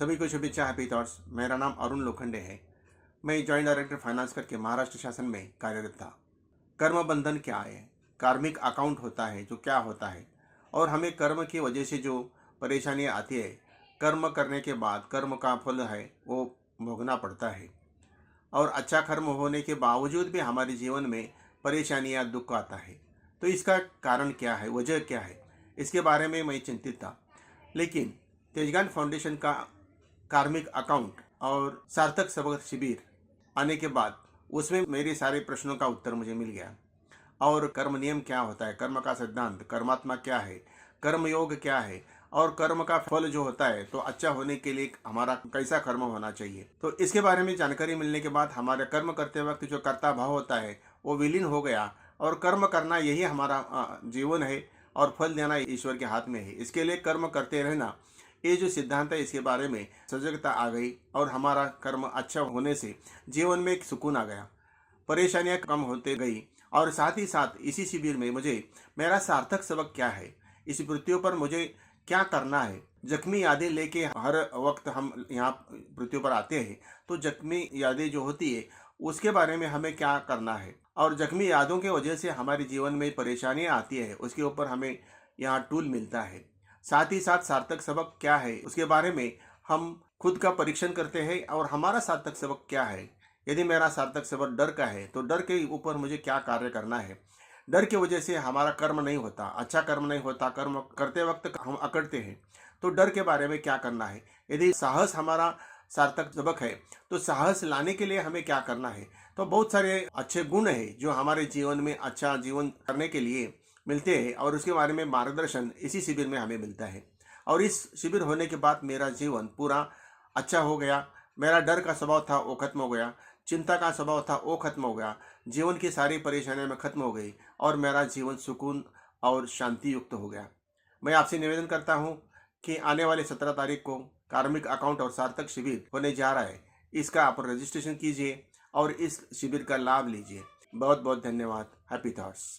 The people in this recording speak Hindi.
सभी को शुभेच्छा, हैप्पी थॉट्स। मेरा नाम अरुण लोखंडे है। मैं जॉइंट डायरेक्टर फाइनेंस करके महाराष्ट्र शासन में कार्यरत था। कर्म बंधन क्या है? कार्मिक अकाउंट होता है जो क्या होता है, और हमें कर्म की वजह से जो परेशानियां आती है, कर्म करने के बाद कर्म का फल है वो भोगना पड़ता है। और अच्छा कर्म होने के बावजूद भी हमारे जीवन में परेशानियां दुख आता है। तो इसका कारण क्या है, वजह क्या है, इसके बारे में मैं चिंतित था। लेकिन तेजगान फाउंडेशन का कार्मिक अकाउंट और सार्थक सबक शिविर आने के बाद उसमें मेरे सारे प्रश्नों का उत्तर मुझे मिल गया। और कर्म नियम क्या होता है, कर्म का सिद्धांत, कर्मात्मा क्या है, कर्म योग क्या है, और कर्म का फल जो होता है तो अच्छा होने के लिए हमारा कैसा कर्म होना चाहिए, तो इसके बारे में जानकारी मिलने के बाद हमारे कर्म करते वक्त जो कर्ता भाव होता है वो विलीन हो गया। और कर्म करना यही हमारा जीवन है, और फल देना ईश्वर के हाथ में है। इसके लिए कर्म करते रहना, ये जो सिद्धांत है इसके बारे में सजगता आ गई, और हमारा कर्म अच्छा होने से जीवन में एक सुकून आ गया, परेशानियां कम होते गई। और साथ ही साथ इसी शिविर में मुझे मेरा सार्थक सबक क्या है, इस पृथ्वी पर मुझे क्या करना है। जख्मी यादें लेके हर वक्त हम यहाँ पृथ्वी पर आते हैं, तो जख्मी यादें जो होती है उसके बारे में हमें क्या करना है, और जख्मी यादों के वजह से हमारे जीवन में परेशानियां आती है, उसके ऊपर हमें यहाँ टूल मिलता है। साथ ही साथ सार्थक सबक क्या है उसके बारे में हम खुद का परीक्षण करते हैं, और हमारा सार्थक सबक क्या है। यदि मेरा सार्थक सबक डर का है तो डर के ऊपर मुझे क्या कार्य करना है। डर की वजह से हमारा कर्म नहीं होता, अच्छा कर्म नहीं होता, कर्म करते वक्त हम अकड़ते हैं, तो डर के बारे में क्या करना है। यदि साहस हमारा सार्थक सबक है तो साहस लाने के लिए हमें क्या करना है। तो बहुत सारे अच्छे गुण है जो हमारे जीवन में अच्छा जीवन करने के लिए मिलते हैं, और उसके बारे में मार्गदर्शन इसी शिविर में हमें मिलता है। और इस शिविर होने के बाद मेरा जीवन पूरा अच्छा हो गया। मेरा डर का स्वभाव था वो खत्म हो गया, चिंता का स्वभाव था वो खत्म हो गया, जीवन की सारी परेशानियां में खत्म हो गई, और मेरा जीवन सुकून और शांति युक्त हो गया। मैं आपसे निवेदन करता हूँ कि आने वाले 17 तारीख को कार्मिक अकाउंट और सार्थक शिविर होने जा रहा है। इसका आप रजिस्ट्रेशन कीजिए और इस शिविर का लाभ लीजिए। बहुत बहुत धन्यवाद। Happy thoughts.